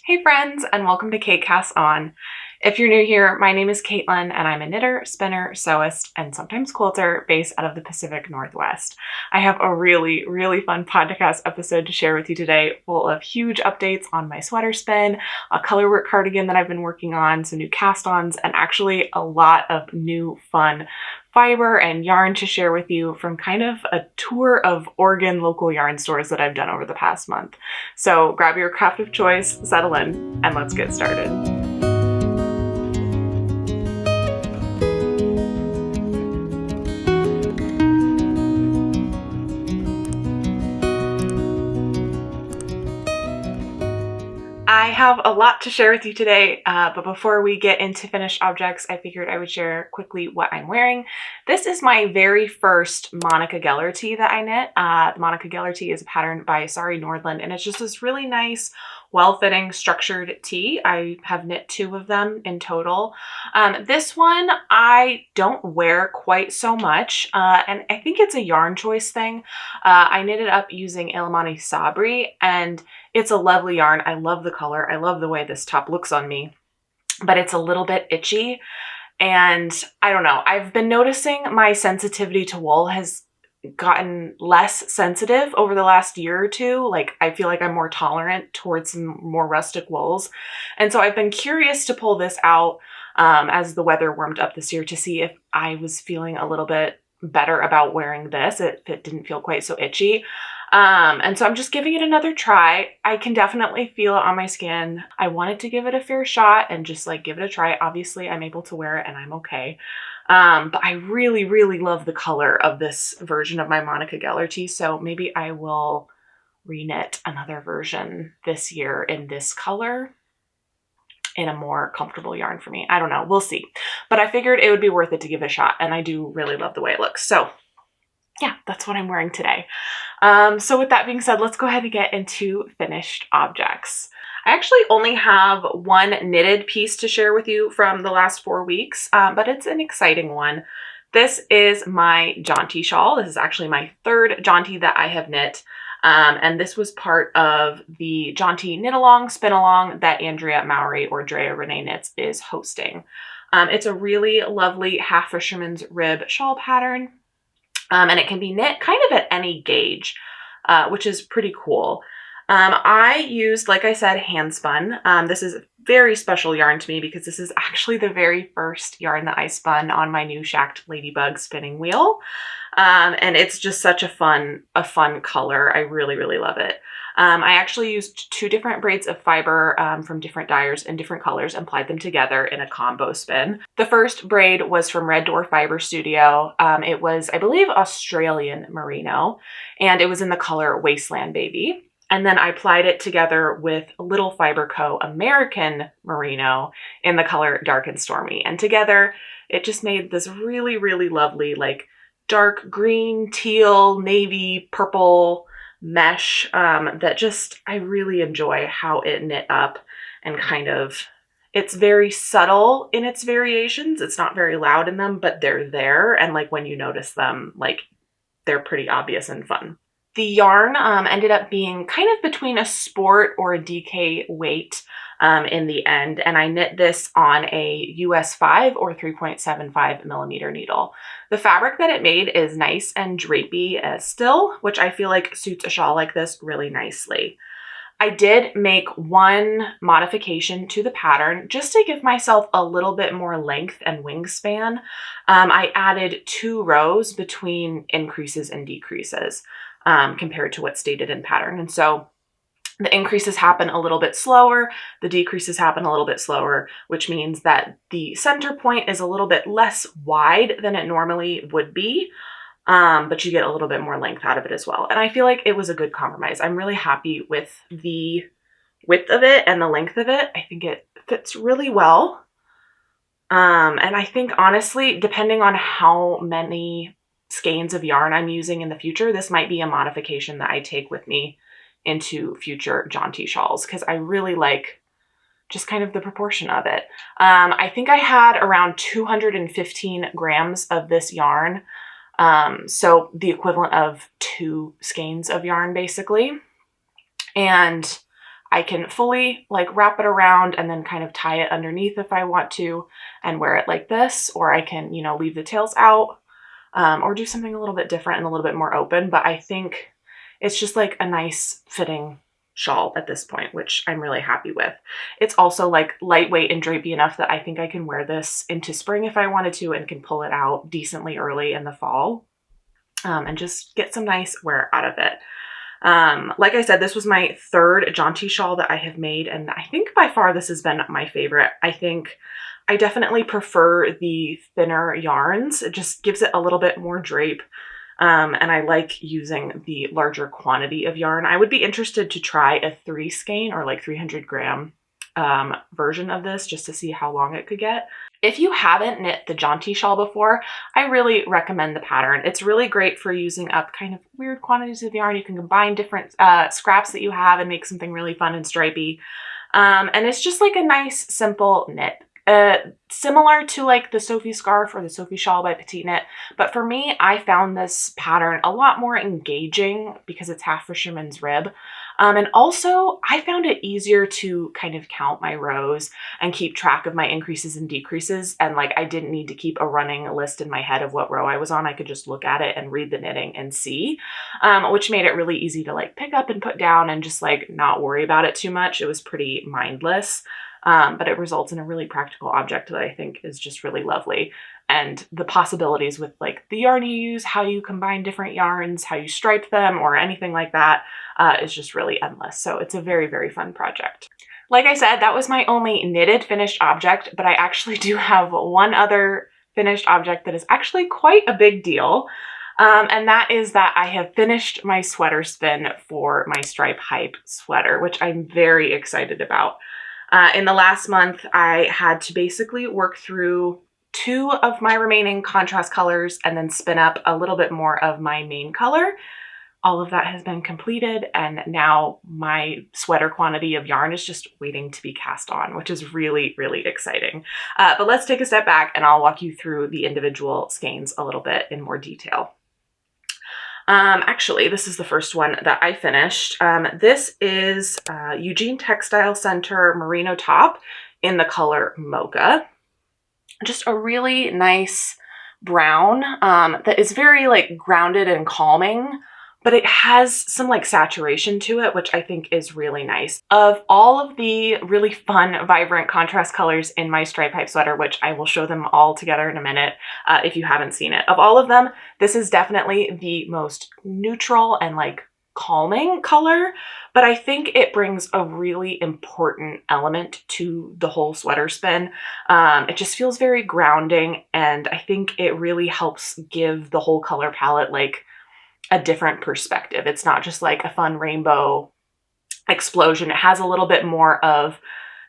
Hey friends, and welcome to Cait Casts On. If you're new here, my name is Caitlin, and I'm a knitter, spinner, sewist, and sometimes quilter based out of the Pacific Northwest. I have a really fun podcast episode to share with you today, full of huge updates on my sweater spin, a colorwork cardigan that I've been working on, some new cast-ons, and actually a lot of new fun fiber and yarn to share with you from kind of a tour of Oregon local yarn stores that I've done over the past month. So grab your craft of choice, settle in, and let's get started. I have a lot to share with you today, but before we get into finished objects, I figured I would share quickly what I'm wearing. This is my very first Monica Geller tee that I knit. The Monica Geller tee is a pattern by Sari Nordland, and it's just this really nice, well-fitting, structured tee. I have knit 2 of them in total. This one I don't wear quite so much, and I think it's a yarn choice thing. I knit it up using Illimani Sabri, and it's a lovely yarn. I love the color. I love the way this top looks on me, but it's a little bit itchy. And I don't know, I've been noticing my sensitivity to wool has gotten less sensitive over the last year or two. Like, I feel like I'm more tolerant towards some more rustic wools. And so I've been curious to pull this out as the weather warmed up this year to see if I was feeling a little bit better about wearing this, if it didn't feel quite so itchy. And so I'm just giving it another try. I can definitely feel it on my skin. I wanted to give it a fair shot and just like give it a try. Obviously, I'm able to wear it and I'm okay. But I really love the color of this version of my Monica Geller tee. So maybe I will reknit another version this year in this color in a more comfortable yarn for me. I don't know. We'll see. But I figured it would be worth it to give it a shot. And I do really love the way it looks. So yeah, that's what I'm wearing today. So with that being said, let's go ahead and get into finished objects. I actually only have one knitted piece to share with you from the last 4 weeks, but it's an exciting one. This is my jaunty shawl. This is actually my 3rd jaunty that I have knit. And this was part of the jaunty knit along, spin along that Andrea Mowry or Drea Renee Knits is hosting. It's a really lovely half fisherman's rib shawl pattern. And it can be knit kind of at any gauge, which is pretty cool. I used, like I said, hand spun. This is very special yarn to me because this is actually the very first yarn that I spun on my new Shacked Ladybug spinning wheel. And it's just such a fun color. I really love it. I actually used 2 different braids of fiber from different dyers in different colors and plied them together in a combo spin. The first braid was from Red Door Fiber Studio. It was, I believe, Australian merino, and it was in the color Wasteland Baby. And then I plied it together with Little Fiber Co. American merino in the color Dark and Stormy. And together, it just made this really lovely, like dark green, teal, navy, purple mesh that just, I really enjoy how it knit up and kind of, it's very subtle in its variations. It's not very loud in them, but they're there. And like when you notice them, like they're pretty obvious and fun. The yarn ended up being kind of between a sport or a DK weight in the end, and I knit this on a US 5 or 3.75 millimeter needle. The fabric that it made is nice and drapey still, which I feel like suits a shawl like this really nicely. I did make one modification to the pattern just to give myself a little bit more length and wingspan. I added 2 rows between increases and decreases compared to what's stated in pattern. And so the increases happen a little bit slower, the decreases happen a little bit slower, which means that the center point is a little bit less wide than it normally would be, but you get a little bit more length out of it as well. And I feel like it was a good compromise. I'm really happy with the width of it and the length of it. I think it fits really well. And I think honestly, depending on how many skeins of yarn I'm using in the future, this might be a modification that I take with me into future jaunty shawls because I really like just kind of the proportion of it. I think I had around 215 grams of this yarn. So the equivalent of 2 skeins of yarn basically. And I can fully like wrap it around and then kind of tie it underneath if I want to and wear it like this, or I can, you know, leave the tails out, or do something a little bit different and a little bit more open. But I think it's just like a nice fitting shawl at this point, which I'm really happy with. It's also like lightweight and drapey enough that I think I can wear this into spring if I wanted to and can pull it out decently early in the fall, and just get some nice wear out of it. Like I said, this was my third jaunty shawl that I have made, and I think by far this has been my favorite. I think I definitely prefer the thinner yarns. It just gives it a little bit more drape. And I like using the larger quantity of yarn. I would be interested to try a 3 skein or like 300 gram version of this just to see how long it could get. If you haven't knit the jaunty shawl before, I really recommend the pattern. It's really great for using up kind of weird quantities of yarn. You can combine different scraps that you have and make something really fun and stripey. And it's just like a nice, simple knit. Similar to like the Sophie scarf or the Sophie shawl by Petite Knit. But for me, I found this pattern a lot more engaging because it's half fisherman's rib. And also I found it easier to kind of count my rows and keep track of my increases and decreases. And like, I didn't need to keep a running list in my head of what row I was on. I could just look at it and read the knitting and see, which made it really easy to like pick up and put down and just like not worry about it too much. It was pretty mindless. But it results in a really practical object that I think is just really lovely. And the possibilities with like the yarn you use, how you combine different yarns, how you stripe them, or anything like that is just really endless. So it's a very, very fun project. Like I said, that was my only knitted finished object, but I actually do have one other finished object that is actually quite a big deal. And that is that I have finished my sweater spin for my Stripe Hype sweater, which I'm very excited about. In the last month, I had to basically work through 2 of my remaining contrast colors and then spin up a little bit more of my main color. All of that has been completed, and now my sweater quantity of yarn is just waiting to be cast on, which is really, really exciting. But let's take a step back and I'll walk you through the individual skeins a little bit in more detail. Actually, this is the first one that I finished. This is Eugene Textile Center Merino top in the color Mocha. Just a really nice brown that is very like grounded and calming, but it has some like saturation to it, which I think is really nice. Of all of the really fun, vibrant contrast colors in my Stripe Hype sweater, which I will show them all together in a minute if you haven't seen it. Of all of them, this is definitely the most neutral and like calming color, but I think it brings a really important element to the whole sweater spin. It just feels very grounding, and I think it really helps give the whole color palette like a different perspective. It's not just like a fun rainbow explosion. It has a little bit more of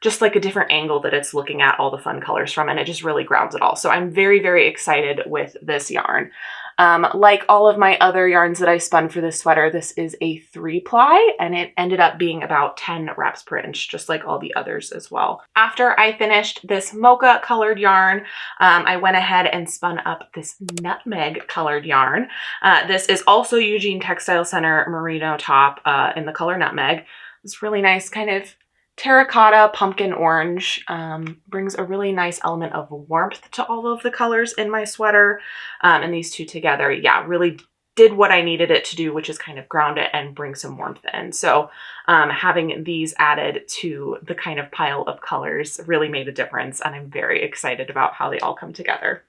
just like a different angle that it's looking at all the fun colors from, and it just really grounds it all. So I'm very, very excited with this yarn. Like all of my other yarns that I spun for this sweater, this is a 3-ply, and it ended up being about 10 wraps per inch, just like all the others as well. After I finished this mocha colored yarn, I went ahead and spun up this nutmeg colored yarn. This is also Eugene Textile Center Merino top in the color nutmeg. It's really nice kind of terracotta pumpkin orange, brings a really nice element of warmth to all of the colors in my sweater. And these two together, yeah, really did what I needed it to do, which is kind of ground it and bring some warmth in. So having these added to the kind of pile of colors really made a difference, and I'm very excited about how they all come together.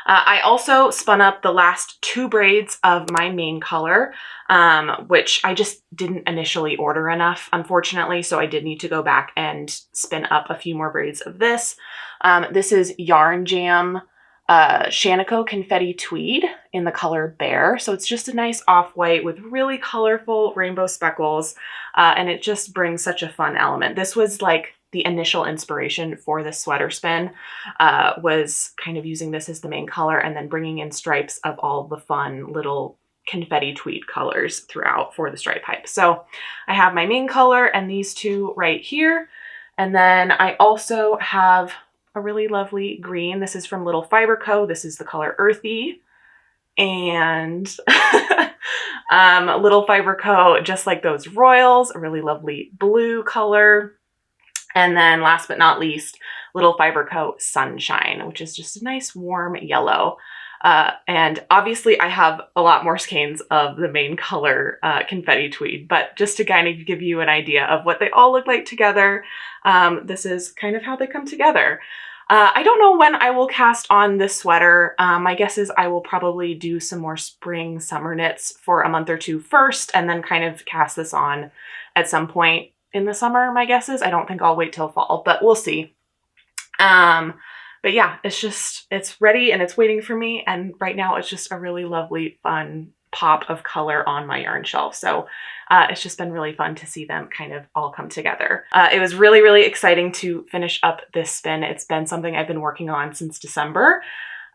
I also spun up the last 2 braids of my main color, which I just didn't initially order enough, unfortunately, so I did need to go back and spin up a few more braids of this. This is Yarn Jam Shanico Confetti Tweed in the color Bear. So it's just a nice off-white with really colorful rainbow speckles, and it just brings such a fun element. This was like the initial inspiration for this sweater spin, was kind of using this as the main color and then bringing in stripes of all the fun little confetti tweed colors throughout for the Stripe Hype. So I have my main color and these 2 right here. And then I also have a really lovely green. This is from Little Fiber Co. This is the color Earthy. And Little fiber coat, just like those royals, a really lovely blue color. And then last but not least, little fiber coat sunshine, which is just a nice warm yellow. And obviously I have a lot more skeins of the main color confetti tweed, but just to kind of give you an idea of what they all look like together, this is kind of how they come together. I don't know when I will cast on this sweater. My guess is I will probably do some more spring summer knits for a month or two first, and then kind of cast this on at some point in the summer, my guess is. I don't think I'll wait till fall, but we'll see. But yeah, it's ready and it's waiting for me. And right now it's just a really lovely, fun pop of color on my yarn shelf. So it's just been really fun to see them kind of all come together. It was really, really exciting to finish up this spin. It's been something I've been working on since December.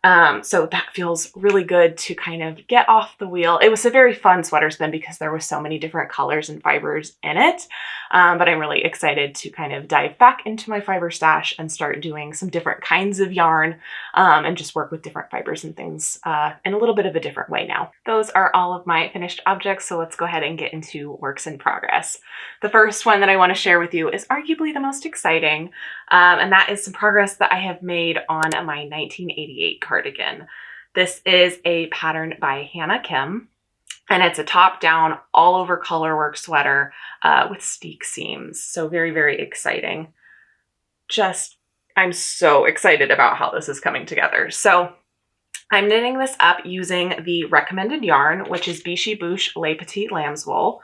So that feels really good to kind of get off the wheel. It was a very fun sweater spin because there were so many different colors and fibers in it. But I'm really excited to kind of dive back into my fiber stash and start doing some different kinds of yarn, and just work with different fibers and things in a little bit of a different way now. Those are all of my finished objects, so let's go ahead and get into works in progress. The first one that I want to share with you is arguably the most exciting, and that is some progress that I have made on my 1988 cardigan. This is a pattern by Hannah Kim, and it's a top-down, all-over colorwork sweater with steek seams. So very, very exciting. I'm so excited about how this is coming together. So I'm knitting this up using the recommended yarn, which is Bishi Bouche Les Petites Lambs Wool.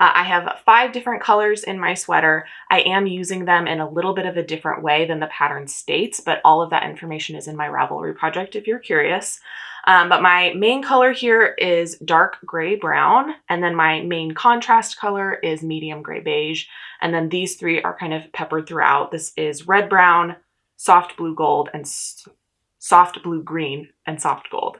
I have 5 different colors in my sweater. I am using them in a little bit of a different way than the pattern states, but all of that information is in my Ravelry project if you're curious. But my main color here is dark gray brown, and then my main contrast color is medium gray beige, and then these 3 are kind of peppered throughout. This is red brown, soft blue gold, and soft blue green, and soft gold.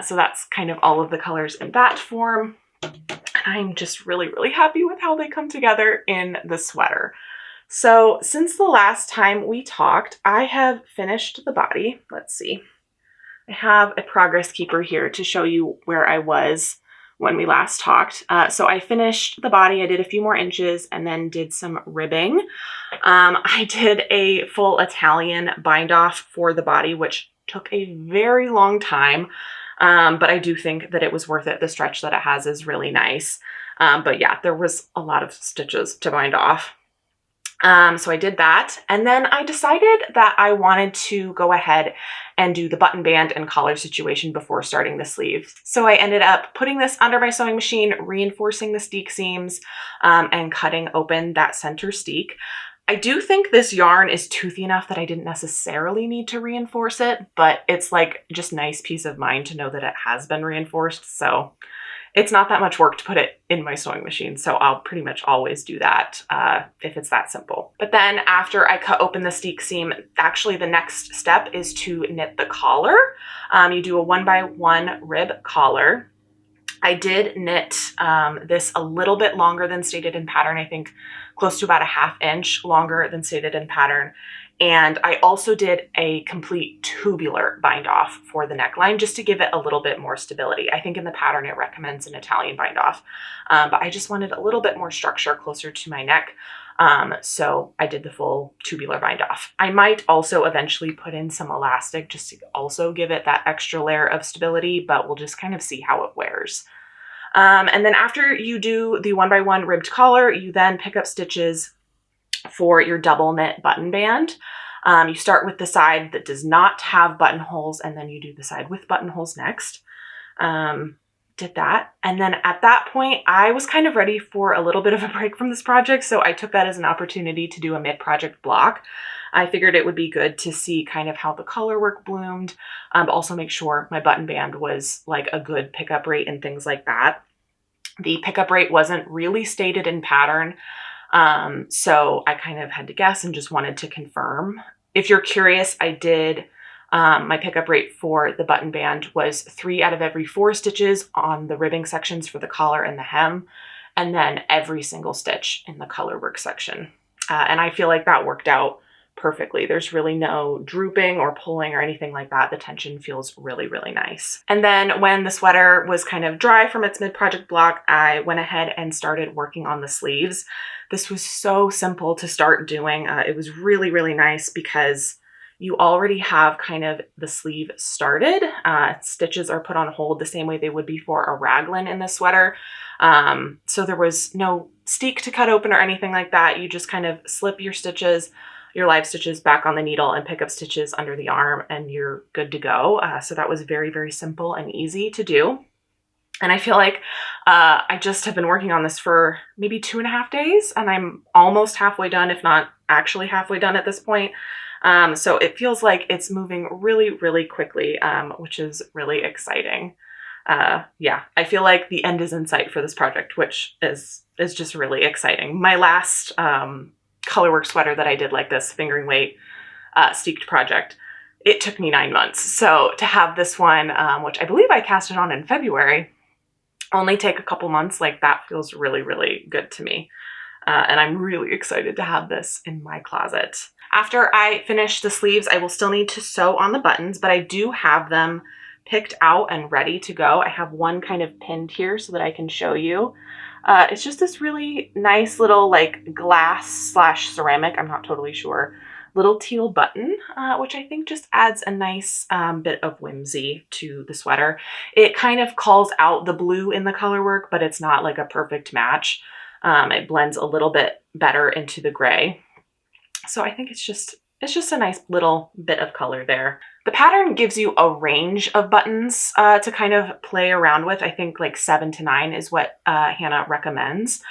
So that's kind of all of the colors in that form. And I'm just really, really happy with how they come together in the sweater. So since the last time we talked, I have finished the body. Let's see. I have a progress keeper here to show you where I was when we last talked. So I finished the body. I did a few more inches and then did some ribbing. I did a full Italian bind off for the body, which took a very long time. But I do think that it was worth it. The stretch that it has is really nice. But yeah, there was a lot of stitches to bind off. So I did that. And then I decided that I wanted to go ahead and do the button band and collar situation before starting the sleeve. So I ended up putting this under my sewing machine, reinforcing the steek seams, and cutting open that center steek. I do think this yarn is toothy enough that I didn't necessarily need to reinforce it, but it's like just nice peace of mind to know that it has been reinforced. So it's not that much work to put it in my sewing machine. So I'll pretty much always do that if it's that simple. But then after I cut open the steek seam, actually the next step is to knit the collar. You do a 1x1 rib collar. I did knit this a little bit longer than stated in pattern. I think close to about a 1/2 inch longer than stated in pattern. And I also did a complete tubular bind off for the neckline just to give it a little bit more stability. I think in the pattern it recommends an Italian bind off, but I just wanted a little bit more structure closer to my neck. So I did the full tubular bind off. I might also eventually put in some elastic just to also give it that extra layer of stability, but we'll just kind of see how it wears. And then after you do the 1x1 ribbed collar, you then pick up stitches for your double knit button band. You start with the side that does not have buttonholes, and then you do the side with buttonholes next. Did that. And then at that point, I was kind of ready for a little bit of a break from this project, so I took that as an opportunity to do a mid-project block. I figured it would be good to see kind of how the color work bloomed, but also make sure my button band was like a good pickup rate and things like that. The pickup rate wasn't really stated in pattern, so I kind of had to guess and just wanted to confirm. If you're curious, I did my pickup rate for the button band was 3 out of every 4 stitches on the ribbing sections for the collar and the hem, and then every single stitch in the color work section. And I feel like that worked out perfectly. There's really no drooping or pulling or anything like that. The tension feels really, really nice. And then when the sweater was kind of dry from its mid-project block, I went ahead and started working on the sleeves. This was so simple to start doing. It was really, really nice because you already have kind of the sleeve started. Stitches are put on hold the same way they would be for a raglan in the sweater. So there was no steek to cut open or anything like that. You just kind of slip your stitches, your live stitches back on the needle and pick up stitches under the arm and you're good to go. So that was very, very simple and easy to do. And I feel like I just have been working on this for maybe 2.5 days and I'm almost halfway done, if not actually halfway done at this point. So it feels like it's moving really, really quickly, which is really exciting. Yeah, I feel like the end is in sight for this project, which is just really exciting. My last colorwork sweater that I did like this, fingering weight steeked project, it took me 9 months. So to have this one, which I believe I casted on in February, only take a couple months, like that feels really, really good to me. And I'm really excited to have this in my closet. After I finish the sleeves, I will still need to sew on the buttons, but I do have them picked out and ready to go. I have one kind of pinned here so that I can show you. It's just this really nice little like glass/ceramic, I'm not totally sure, little teal button, which I think just adds a nice bit of whimsy to the sweater. It kind of calls out the blue in the color work, but it's not like a perfect match. It blends a little bit better into the gray. So I think it's just a nice little bit of color there. The pattern gives you a range of buttons to kind of play around with. I think like 7 to 9 is what Hannah recommends.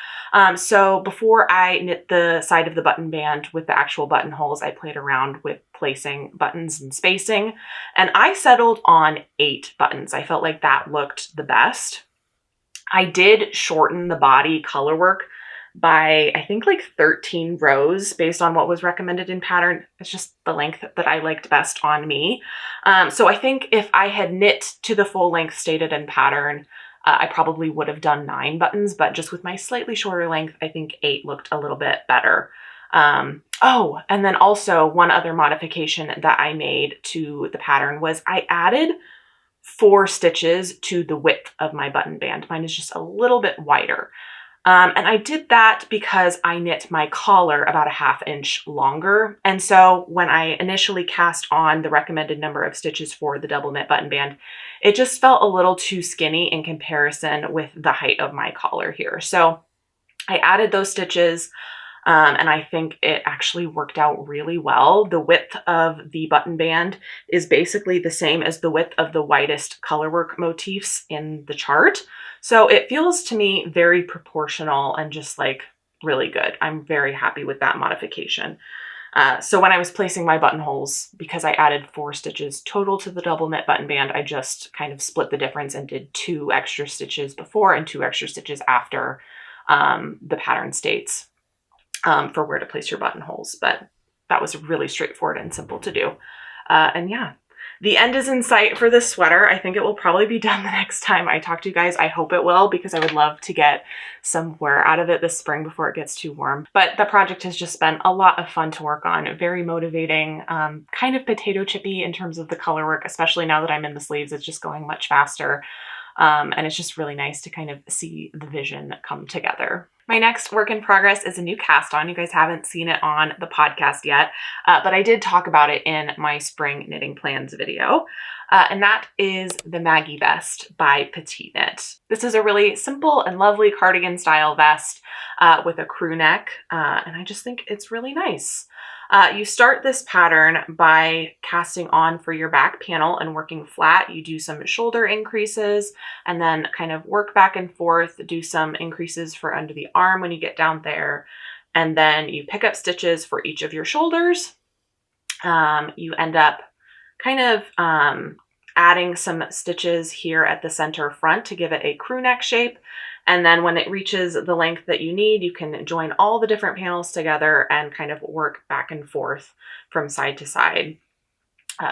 So before I knit the side of the button band with the actual buttonholes, I played around with placing buttons and spacing, and I settled on 8 buttons. I felt like that looked the best. I did shorten the body color work by I think like 13 rows based on what was recommended in pattern. It's just the length that I liked best on me. So I think if I had knit to the full length stated in pattern, I probably would have done 9 buttons, but just with my slightly shorter length, I think 8 looked a little bit better. Oh, and then also one other modification that I made to the pattern was I added 4 stitches to the width of my button band. Mine is just a little bit wider. And I did that because I knit my collar about a 1/2 inch longer. And so when I initially cast on the recommended number of stitches for the double knit button band, it just felt a little too skinny in comparison with the height of my collar here. So I added those stitches. And I think it actually worked out really well. The width of the button band is basically the same as the width of the widest colorwork motifs in the chart. So it feels to me very proportional and just like really good. I'm very happy with that modification. So when I was placing my buttonholes, because I added 4 stitches total to the double knit button band, I just kind of split the difference and did 2 extra stitches before and 2 extra stitches after the pattern states. For where to place your buttonholes, but that was really straightforward and simple to do. And yeah, the end is in sight for this sweater. I think it will probably be done the next time I talk to you guys. I hope it will, because I would love to get some wear out of it this spring before it gets too warm. But the project has just been a lot of fun to work on, very motivating, kind of potato chippy in terms of the color work, especially now that I'm in the sleeves. It's just going much faster. And it's just really nice to kind of see the vision come together. My next work in progress is a new cast on. You guys haven't seen it on the podcast yet, but I did talk about it in my spring knitting plans video. And that is the Maggie vest by Petite Knit. This is a really simple and lovely cardigan style vest with a crew neck. And I just think it's really nice. You start this pattern by casting on for your back panel and working flat. You do some shoulder increases and then kind of work back and forth, do some increases for under the arm when you get down there. And then you pick up stitches for each of your shoulders. You end up kind of adding some stitches here at the center front to give it a crew neck shape. And then when it reaches the length that you need, you can join all the different panels together and kind of work back and forth from side to side.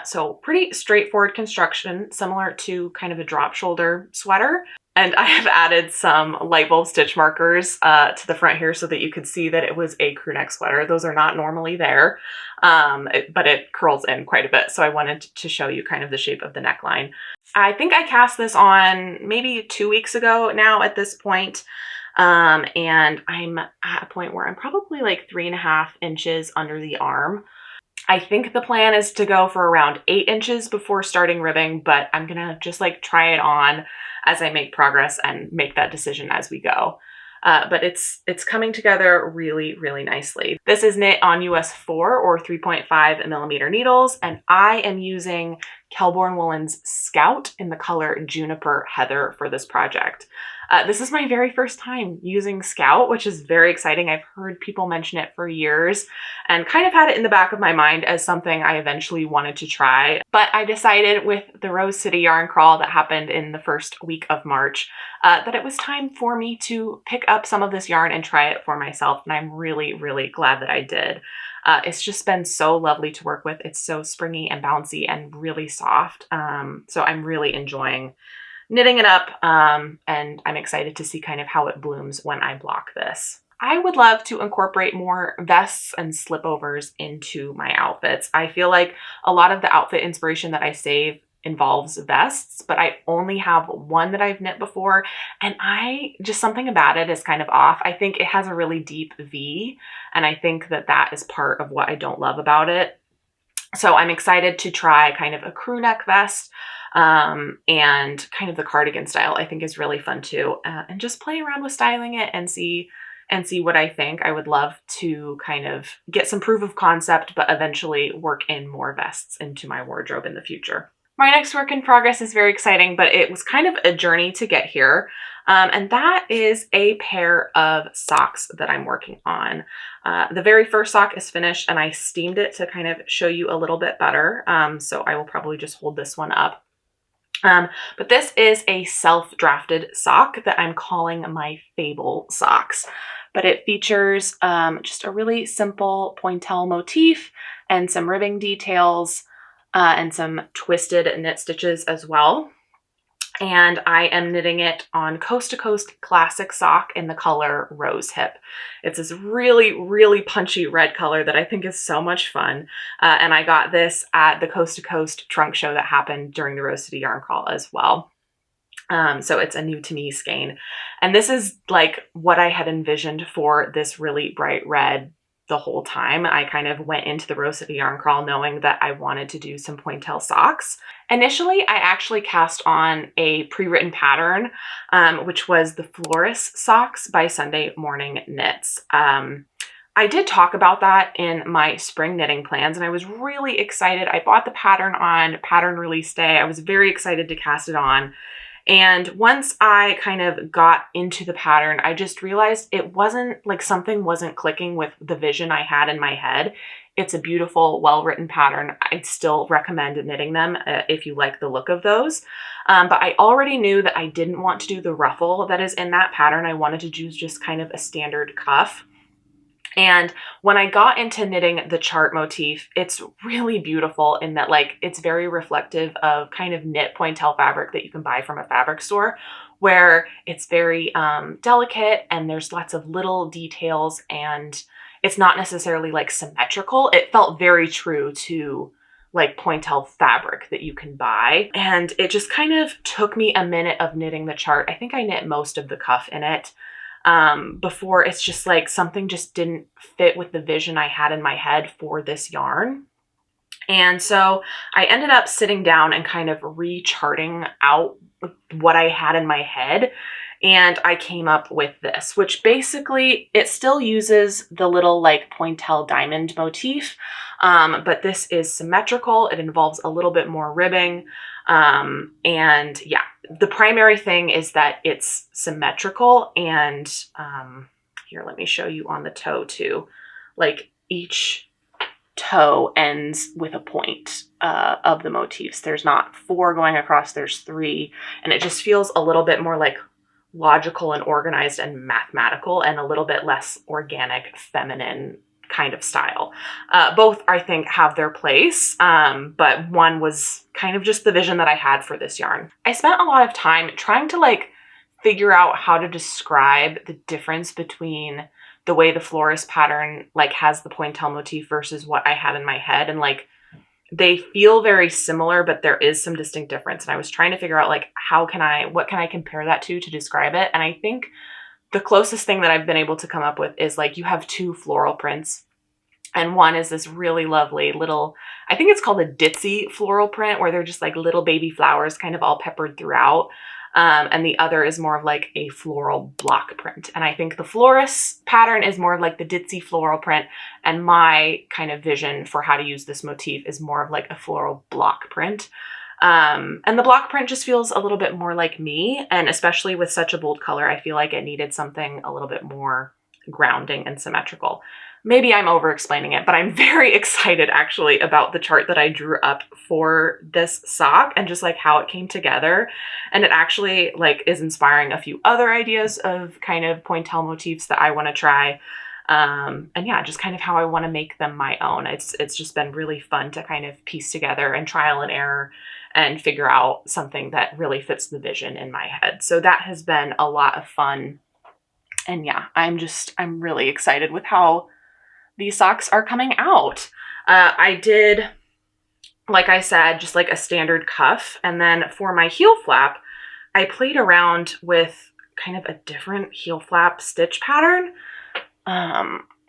So pretty straightforward construction, similar to kind of a drop shoulder sweater. And I have added some light bulb stitch markers to the front here so that you could see that it was a crew neck sweater. Those are not normally there, but it curls in quite a bit. So I wanted to show you kind of the shape of the neckline. I think I cast this on maybe 2 weeks ago now at this point. And I'm at a point where I'm probably like 3.5 inches under the arm. I think the plan is to go for around 8 inches before starting ribbing, but I'm gonna just like try it on as I make progress and make that decision as we go. But it's coming together really, really nicely. This is knit on US 4 or 3.5 millimeter needles, and I am using Kelborn Woolen's Scout in the color Juniper Heather for this project. This is my very first time using Scout, which is very exciting. I've heard people mention it for years and kind of had it in the back of my mind as something I eventually wanted to try. But I decided with the Rose City yarn crawl that happened in the first week of March that it was time for me to pick up some of this yarn and try it for myself. And I'm really, really glad that I did. It's just been so lovely to work with. It's so springy and bouncy and really soft. So I'm really enjoying knitting it up, and I'm excited to see kind of how it blooms when I block this. I would love to incorporate more vests and slipovers into my outfits. I feel like a lot of the outfit inspiration that I save involves vests, but I only have one that I've knit before, and just something about it is kind of off. I think it has a really deep V, and I think that that is part of what I don't love about it. So I'm excited to try kind of a crew neck vest, and kind of the cardigan style I think is really fun too, and just play around with styling it and see what I think. I would love to kind of get some proof of concept, but eventually work in more vests into my wardrobe in the future. My next work in progress is very exciting, but it was kind of a journey to get here. And that is a pair of socks that I'm working on. The very first sock is finished and I steamed it to kind of show you a little bit better. So I will probably just hold this one up. But this is a self-drafted sock that I'm calling my Fable socks. But it features just a really simple pointelle motif and some ribbing details and some twisted knit stitches as well. And I am knitting it on Coast to Coast Classic sock in the color Rose Hip. It's this really, really punchy red color that I think is so much fun. And I got this at the Coast to Coast trunk show that happened during the Rose City yarn crawl as well. So it's a new to me skein. And this is like what I had envisioned for this really bright red the whole time. I kind of went into the Rose City yarn crawl knowing that I wanted to do some pointelle socks. Initially, I actually cast on a pre-written pattern, which was the Floris socks by Sunday Morning Knits. I did talk about that in my spring knitting plans, and I was really excited. I bought the pattern on pattern release day. I was very excited to cast it on. And once I kind of got into the pattern, I just realized it wasn't like something wasn't clicking with the vision I had in my head. It's a beautiful, well-written pattern. I'd still recommend knitting them if you like the look of those. But I already knew that I didn't want to do the ruffle that is in that pattern. I wanted to do just kind of a standard cuff. And when I got into knitting the chart motif, it's really beautiful in that like it's very reflective of kind of knit pointelle fabric that you can buy from a fabric store, where it's very delicate and there's lots of little details and it's not necessarily like symmetrical. It felt very true to like pointelle fabric that you can buy. And it just kind of took me a minute of knitting the chart. I think I knit most of the cuff in it. Before it's just like something just didn't fit with the vision I had in my head for this yarn. And so I ended up sitting down and kind of recharting out what I had in my head. And I came up with this, which basically it still uses the little like pointelle diamond motif. But this is symmetrical. It involves a little bit more ribbing. And yeah, the primary thing is that it's symmetrical and, here, let me show you on the toe too. Like each toe ends with a point, of the motifs. There's not 4 going across, there's 3. And it just feels a little bit more like logical and organized and mathematical and a little bit less organic, feminine kind of style. Both I think have their place, but one was kind of just the vision that I had for this yarn. I spent a lot of time trying to like figure out how to describe the difference between the way the florist pattern like has the pointel motif versus what I had in my head. And like, they feel very similar, but there is some distinct difference. And I was trying to figure out like, what can I compare that to describe it? And I think the closest thing that I've been able to come up with is like, you have two floral prints, and one is this really lovely little, I think it's called a ditzy floral print, where they're just like little baby flowers kind of all peppered throughout. And the other is more of like a floral block print. And I think the florist pattern is more of like the ditzy floral print. And my kind of vision for how to use this motif is more of like a floral block print. And the block print just feels a little bit more like me. And especially with such a bold color, I feel like it needed something a little bit more grounding and symmetrical. Maybe I'm over explaining it, but I'm very excited actually about the chart that I drew up for this sock and just like how it came together. And it actually like is inspiring a few other ideas of kind of pointel motifs that I want to try. And yeah, just kind of how I want to make them my own. It's just been really fun to kind of piece together and trial and error and figure out something that really fits the vision in my head. So that has been a lot of fun. And yeah, I'm really excited with how these socks are coming out. I did, like I said, just like a standard cuff. And then for my heel flap, I played around with kind of a different heel flap stitch pattern,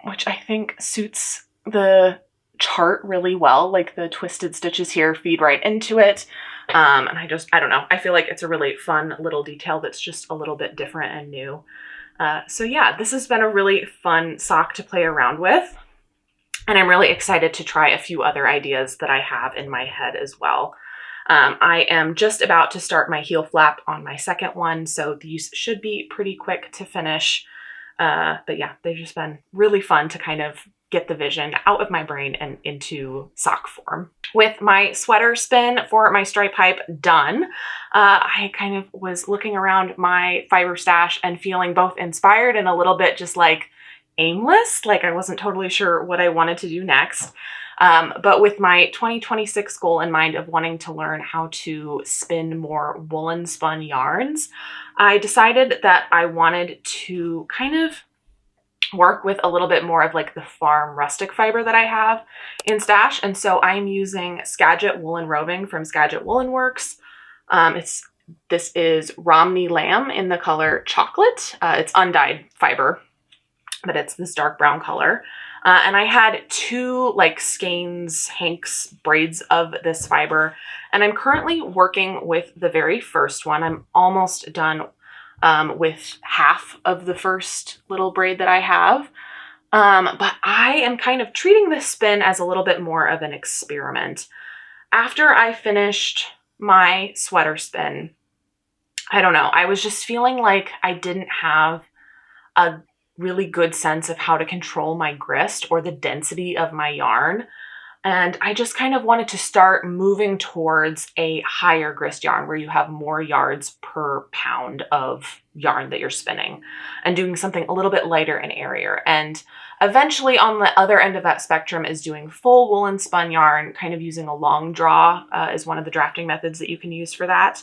which I think suits the chart really well. Like the twisted stitches here feed right into it. And I don't know. I feel like it's a really fun little detail that's just a little bit different and new. So yeah, this has been a really fun sock to play around with. And I'm really excited to try a few other ideas that I have in my head as well. I am just about to start my heel flap on my second one, so these should be pretty quick to finish. But yeah, they've just been really fun to kind of get the vision out of my brain and into sock form. With my sweater spin for my stripe pipe done, I kind of was looking around my fiber stash and feeling both inspired and a little bit just like aimless, like I wasn't totally sure what I wanted to do next. But with my 2026 goal in mind of wanting to learn how to spin more woolen spun yarns, I decided that I wanted to kind of work with a little bit more of like the farm rustic fiber that I have in stash. And so I'm using Skagit Woolen Roving from Skagit Woolen Works. This is Romney Lamb in the color chocolate. It's undyed fiber, but it's this dark brown color. And I had two like skeins, hanks, braids of this fiber. And I'm currently working with the very first one. I'm almost done with half of the first little braid that I have. But I am kind of treating this spin as a little bit more of an experiment. After I finished my sweater spin, I don't know, I was just feeling like I didn't have a really good sense of how to control my grist or the density of my yarn. And I just kind of wanted to start moving towards a higher grist yarn where you have more yards per pound of yarn that you're spinning and doing something a little bit lighter and airier. And eventually on the other end of that spectrum is doing full woolen spun yarn, kind of using a long draw is one of the drafting methods that you can use for that.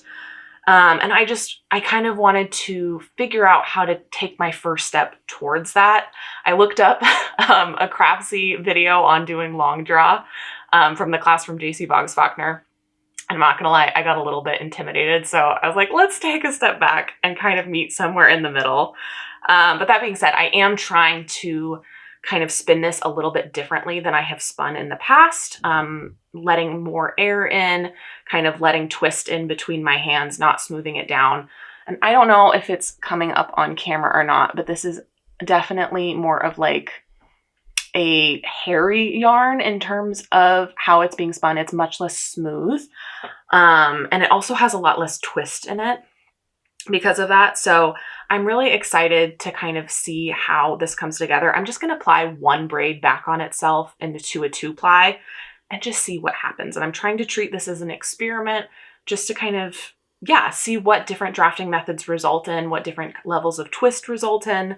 And I kind of wanted to figure out how to take my first step towards that. I looked up a Craftsy video on doing long draw from the class from JC Boggs-Faulkner. I'm not gonna lie, I got a little bit intimidated. So I was like, let's take a step back and kind of meet somewhere in the middle. But that being said, I am trying to kind of spin this a little bit differently than I have spun in the past, letting more air in, kind of letting twist in between my hands, not smoothing it down. And I don't know if it's coming up on camera or not, but this is definitely more of like a hairy yarn in terms of how it's being spun. It's much less smooth. And it also has a lot less twist in it because of that. So I'm really excited to kind of see how this comes together. I'm just going to apply one braid back on itself into a 2-ply and just see what happens. And I'm trying to treat this as an experiment just to kind of, see what different drafting methods result in, what different levels of twist result in,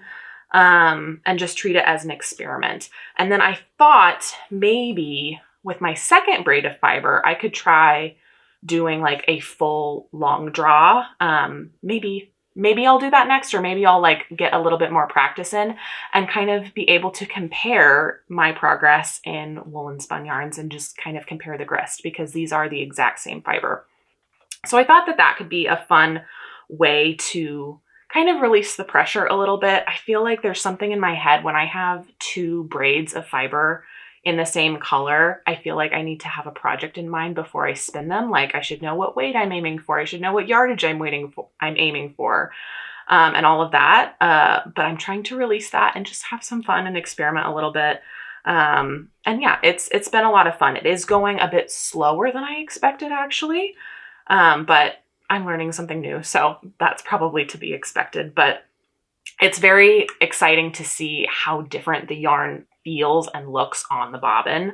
and just treat it as an experiment. And then I thought maybe with my second braid of fiber, I could try doing like a full long draw, maybe maybe I'll do that next, or maybe I'll like get a little bit more practice in and kind of be able to compare my progress in woolen spun yarns and just kind of compare the grist, because these are the exact same fiber. So I thought that that could be a fun way to kind of release the pressure a little bit. I feel like there's something in my head when I have two braids of fiber in the same color. I feel like I need to have a project in mind before I spin them. Like I should know what weight I'm aiming for. I should know what yardage I'm aiming for, and all of that. But I'm trying to release that and just have some fun and experiment a little bit. And yeah, it's been a lot of fun. It is going a bit slower than I expected, actually. But I'm learning something new, so that's probably to be expected. But it's very exciting to see how different the yarn feels and looks on the bobbin.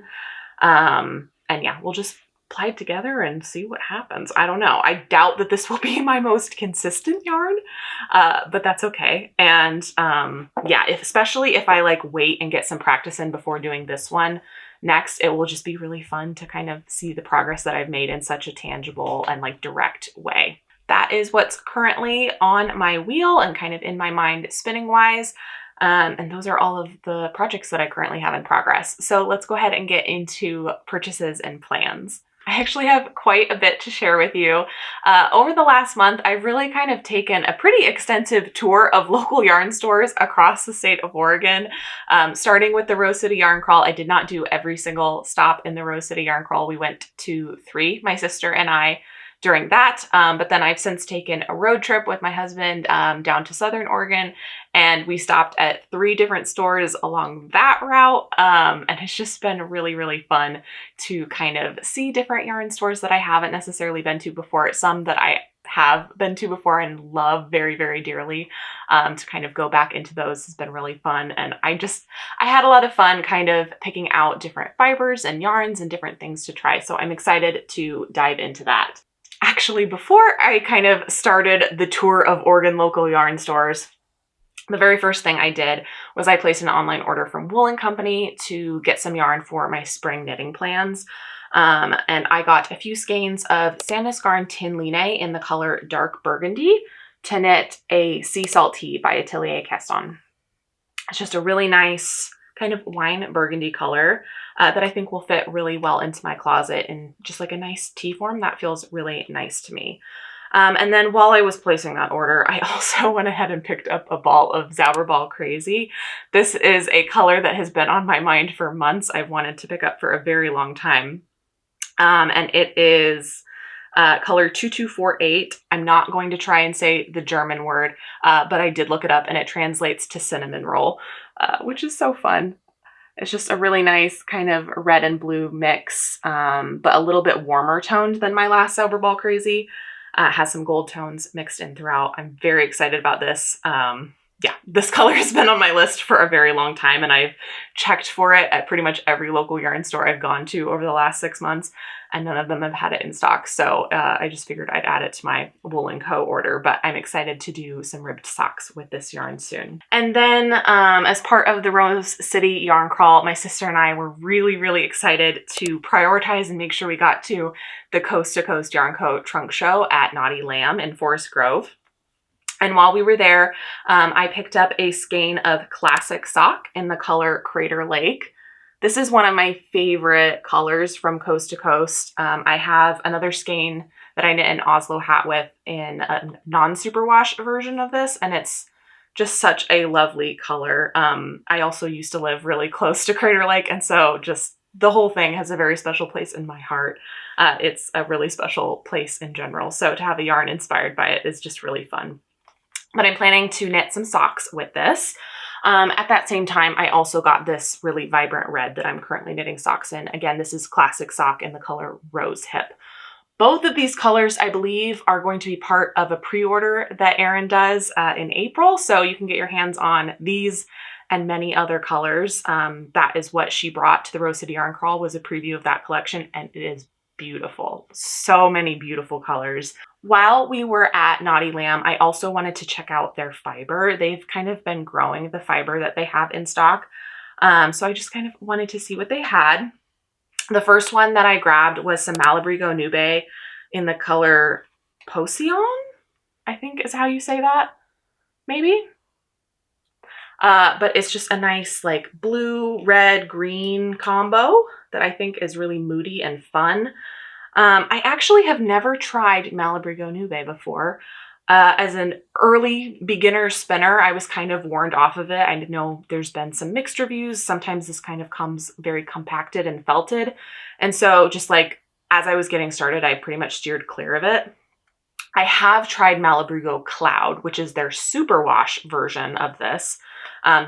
And yeah, we'll just apply it together and see what happens. I don't know. I doubt that this will be my most consistent yarn, but that's okay. And yeah, especially if I like wait and get some practice in before doing this one next, it will just be really fun to kind of see the progress that I've made in such a tangible and like direct way. That is what's currently on my wheel and kind of in my mind spinning wise. And those are all of the projects that I currently have in progress. So let's go ahead and get into purchases and plans. I actually have quite a bit to share with you. Over the last month, I've really kind of taken a pretty extensive tour of local yarn stores across the state of Oregon, starting with the Rose City Yarn Crawl. I did not do every single stop in the Rose City Yarn Crawl. We went to 3, my sister and I, during that. But then I've since taken a road trip with my husband down to Southern Oregon, and we stopped at 3 different stores along that route. And it's just been really, really fun to kind of see different yarn stores that I haven't necessarily been to before. Some that I have been to before and love very, very dearly. To kind of go back into those has been really fun. And I had a lot of fun kind of picking out different fibers and yarns and different things to try. So I'm excited to dive into that. Actually, before I kind of started the tour of Oregon local yarn stores, the very first thing I did was I placed an online order from Woolen Company to get some yarn for my spring knitting plans. And I got a few skeins of Sandnes Garn Tin Line in the color Dark Burgundy to knit a Sea Salt Tea by Atelier Caston. It's just a really nice kind of wine burgundy color that I think will fit really well into my closet in just like a nice tea form that feels really nice to me. And then while I was placing that order, I also went ahead and picked up a ball of Zauberball Crazy. This is a color that has been on my mind for months. I've wanted to pick up for a very long time. And it is color 2248. I'm not going to try and say the German word, but I did look it up and it translates to cinnamon roll, which is so fun. It's just a really nice kind of red and blue mix, but a little bit warmer toned than my last Zauberball Crazy. Has some gold tones mixed in throughout. I'm very excited about this. Yeah, this color has been on my list for a very long time, and I've checked for it at pretty much every local yarn store I've gone to over the last 6 months, and none of them have had it in stock. So I just figured I'd add it to my Wool & Co. order, but I'm excited to do some ribbed socks with this yarn soon. And then as part of the Rose City Yarn Crawl, my sister and I were really, really excited to prioritize and make sure we got to the Coast to Coast Yarn Co. trunk show at Naughty Lamb in Forest Grove. And while we were there, I picked up a skein of classic sock in the color Crater Lake. This is one of my favorite colors from Coast to Coast. I have another skein that I knit an Oslo hat with in a non-superwash version of this, and it's just such a lovely color. I also used to live really close to Crater Lake, and so just the whole thing has a very special place in my heart. It's a really special place in general, so to have a yarn inspired by it is just really fun. But I'm planning to knit some socks with this. At that same time, I also got this really vibrant red that I'm currently knitting socks in. Again, this is classic sock in the color Rose Hip. Both of these colors, I believe, are going to be part of a pre-order that Erin does in April. So you can get your hands on these and many other colors. That is what she brought to the Rose City Yarn Crawl, was a preview of that collection, and it is beautiful. So many beautiful colors. While we were at Naughty Lamb, I also wanted to check out their fiber. They've kind of been growing the fiber that they have in stock. So I just kind of wanted to see what they had. The first one that I grabbed was some Malabrigo Nube in the color Potion. I think is how you say that, maybe. But it's just a nice like blue, red, green combo that I think is really moody and fun. I actually have never tried Malabrigo Nube before. As an early beginner spinner, I was kind of warned off of it. I know there's been some mixed reviews. Sometimes this kind of comes very compacted and felted. And so just like as I was getting started, I pretty much steered clear of it. I have tried Malabrigo Cloud, which is their superwash version of this.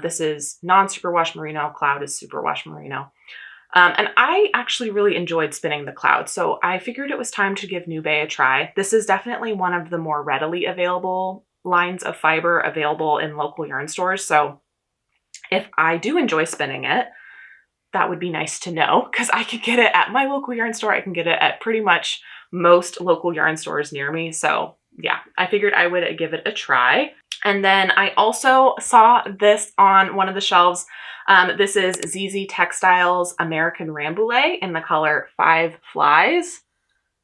This is non-superwash merino. Cloud is superwash merino. And I actually really enjoyed spinning the Cloud, so I figured it was time to give Nube a try. This is definitely one of the more readily available lines of fiber available in local yarn stores, so if I do enjoy spinning it, that would be nice to know, because I can get it at my local yarn store. I can get it at pretty much most local yarn stores near me, so yeah, I figured I would give it a try. And then I also saw this on one of the shelves. This is ZZ Textiles American Rambouillet in the color Five Flies.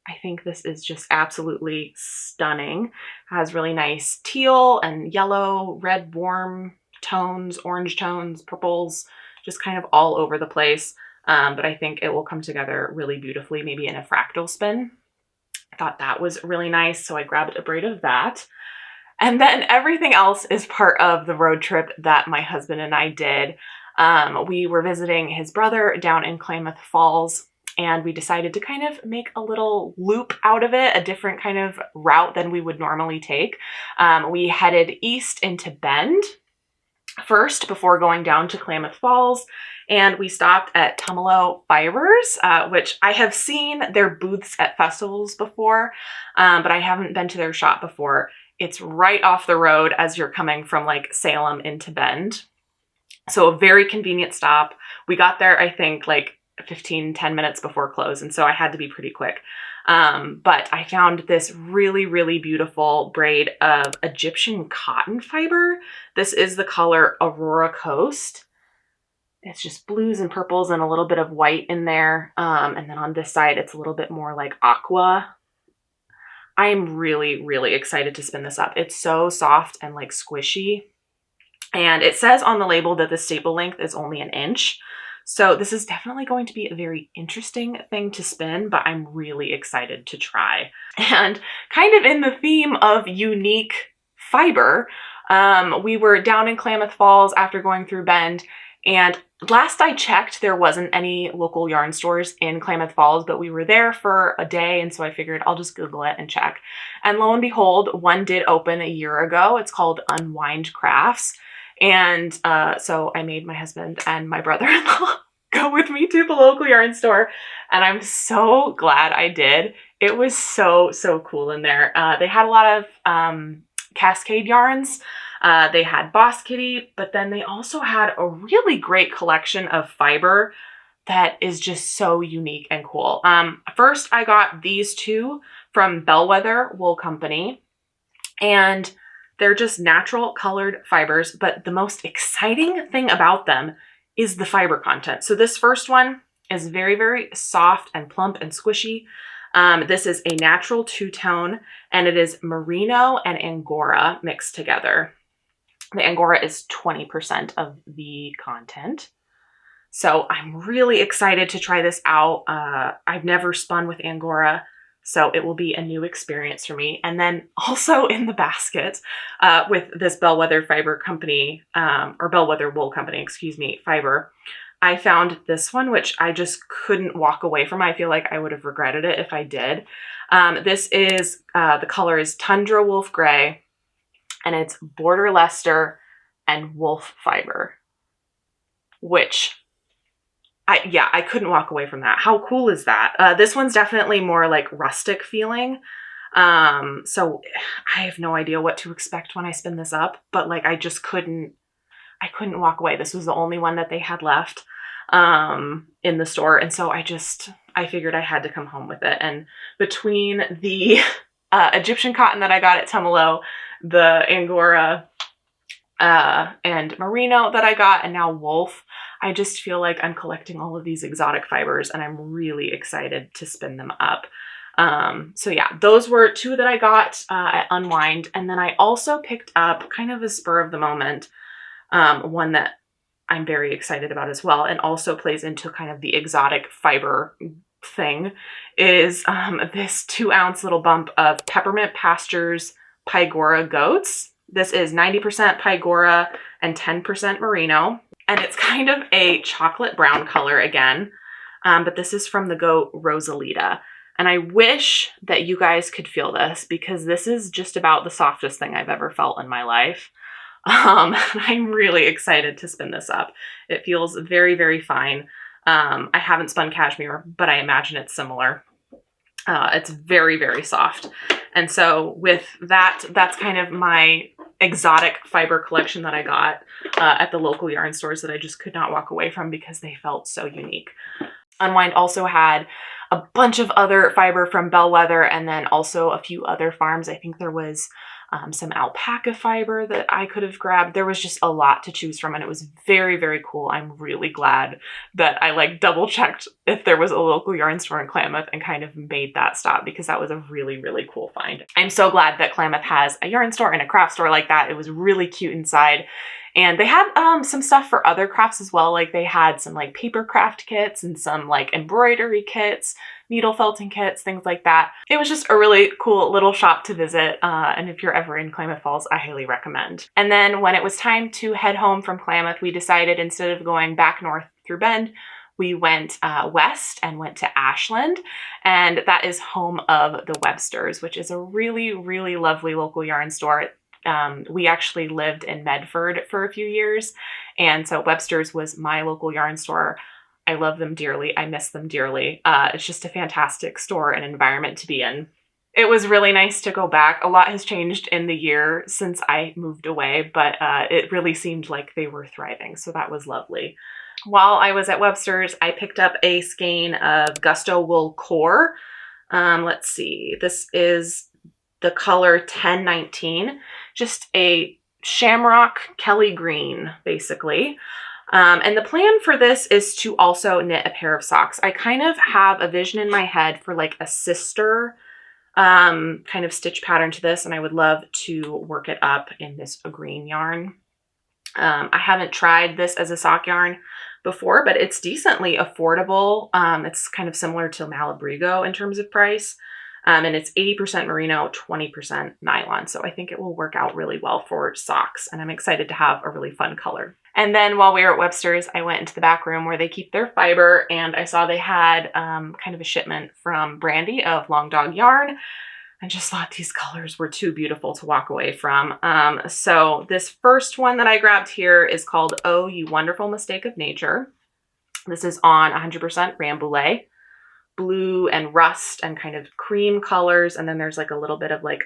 I think this is just absolutely stunning. It has really nice teal and yellow, red warm tones, orange tones, purples, just kind of all over the place. But I think it will come together really beautifully, maybe in a fractal spin. I thought that was really nice, so I grabbed a braid of that. And then everything else is part of the road trip that my husband and I did. We were visiting his brother down in Klamath Falls, and we decided to kind of make a little loop out of it, a different kind of route than we would normally take. We headed east into Bend first before going down to Klamath Falls, and we stopped at Tumalo Fibers, which I have seen their booths at festivals before, but I haven't been to their shop before. It's right off the road as you're coming from like Salem into Bend. So a very convenient stop. We got there, I think, like 10 minutes before close. And so I had to be pretty quick. But I found this really, really beautiful braid of Egyptian cotton fiber. This is the color Aurora Coast. It's just blues and purples and a little bit of white in there. And then on this side, it's a little bit more like aqua. I'm really, really excited to spin this up. It's so soft and like squishy. And it says on the label that the staple length is only 1 inch. So this is definitely going to be a very interesting thing to spin, but I'm really excited to try. And kind of in the theme of unique fiber, we were down in Klamath Falls after going through Bend, and last I checked, there wasn't any local yarn stores in Klamath Falls, but we were there for a day, and so I figured I'll just Google it and check. And lo and behold, one did open a year ago. It's called Unwind Crafts. And so I made my husband and my brother-in-law go with me to the local yarn store, and I'm so glad I did. It was so, so cool in there. They had a lot of Cascade yarns. They had Boss Kitty, but then they also had a really great collection of fiber that is just so unique and cool. First, I got these two from Bellwether Wool Company, and they're just natural colored fibers, but the most exciting thing about them is the fiber content. So this first one is very, very soft and plump and squishy. This is a natural two-tone, and it is merino and angora mixed together. The angora is 20% of the content. So I'm really excited to try this out. I've never spun with angora, so it will be a new experience for me. And then also in the basket with this Bellwether Fiber Company, or Bellwether Wool Company, excuse me, fiber, I found this one, which I just couldn't walk away from. I feel like I would have regretted it if I did. This is, the color is Tundra Wolf Gray, and it's Border Leicester and Wolf Fiber, which I couldn't walk away from that. How cool is that? This one's definitely more like rustic feeling. So I have no idea what to expect when I spin this up, but like I couldn't walk away. This was the only one that they had left in the store. And so I figured I had to come home with it. And between the Egyptian cotton that I got at Tumalo, the Angora and merino that I got, and now wolf, I just feel like I'm collecting all of these exotic fibers, and I'm really excited to spin them up. So yeah, those were two that I got at Unwind. And then I also picked up, kind of a spur of the moment, one that I'm very excited about as well, and also plays into kind of the exotic fiber thing, is this 2-ounce little bump of Peppermint Pastures Pygora goats. This is 90% Pygora and 10% merino, and it's kind of a chocolate brown color again, but this is from the goat Rosalita. And I wish that you guys could feel this, because this is just about the softest thing I've ever felt in my life. I'm really excited to spin this up. It feels very, very fine. I haven't spun cashmere, but I imagine it's similar. It's very, very soft. And so with that, that's kind of my exotic fiber collection that I got at the local yarn stores that I just could not walk away from because they felt so unique. Unwind also had a bunch of other fiber from Bellwether, and then also a few other farms. I think there was some alpaca fiber that I could have grabbed. There was just a lot to choose from, and it was very, very cool. I'm really glad that I like double checked if there was a local yarn store in Klamath and kind of made that stop, because that was a really, really cool find. I'm so glad that Klamath has a yarn store and a craft store like that. It was really cute inside. And they had some stuff for other crafts as well. Like they had some like paper craft kits and some like embroidery kits, needle felting kits, things like that. It was just a really cool little shop to visit. And if you're ever in Klamath Falls, I highly recommend. And then when it was time to head home from Klamath, we decided instead of going back north through Bend, we went west and went to Ashland, and that is home of the Websters, which is a really, really lovely local yarn store. We actually lived in Medford for a few years, and so Webster's was my local yarn store. I love them dearly. I miss them dearly. It's just a fantastic store and environment to be in. It was really nice to go back. A lot has changed in the year since I moved away, but it really seemed like they were thriving, so that was lovely. While I was at Webster's, I picked up a skein of Gusto Wool Core. Let's see. This is the color 1019, just a shamrock Kelly green, basically. And the plan for this is to also knit a pair of socks. I kind of have a vision in my head for like a sister kind of stitch pattern to this, and I would love to work it up in this green yarn. I haven't tried this as a sock yarn before, but it's decently affordable. It's kind of similar to Malabrigo in terms of price. And it's 80% merino, 20% nylon. So I think it will work out really well for socks, and I'm excited to have a really fun color. And then while we were at Webster's, I went into the back room where they keep their fiber, and I saw they had kind of a shipment from Brandy of Long Dog Yarn. I just thought these colors were too beautiful to walk away from. So this first one that I grabbed here is called Oh, You Wonderful Mistake of Nature. This is on 100% Rambouillet. Blue and rust and kind of cream colors, and then there's like a little bit of like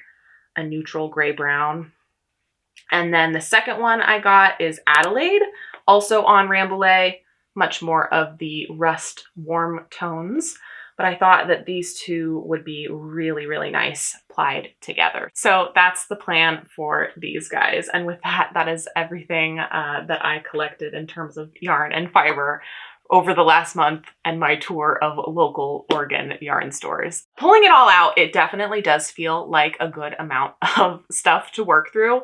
a neutral gray brown. And then the second one I got is Adelaide, also on Rambouillet, much more of the rust warm tones, but I thought that these two would be really, really nice plied together. So that's the plan for these guys. And with that, that is everything that I collected in terms of yarn and fiber over the last month and my tour of local Oregon yarn stores. Pulling it all out, it definitely does feel like a good amount of stuff to work through.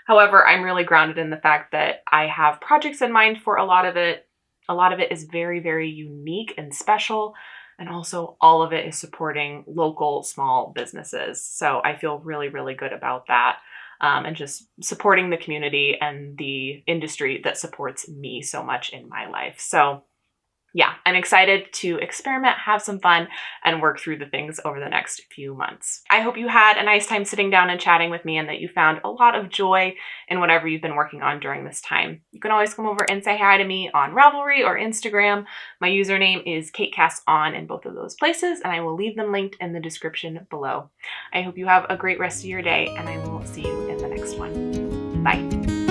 However, I'm really grounded in the fact that I have projects in mind for a lot of it. A lot of it is very, very unique and special. And also all of it is supporting local small businesses. So I feel really, really good about that. And just supporting the community and the industry that supports me so much in my life. So yeah, I'm excited to experiment, have some fun, and work through the things over the next few months. I hope you had a nice time sitting down and chatting with me, and that you found a lot of joy in whatever you've been working on during this time. You can always come over and say hi to me on Ravelry or Instagram. My username is CaitCastOn in both of those places, and I will leave them linked in the description below. I hope you have a great rest of your day, and I will see you in the next one. Bye.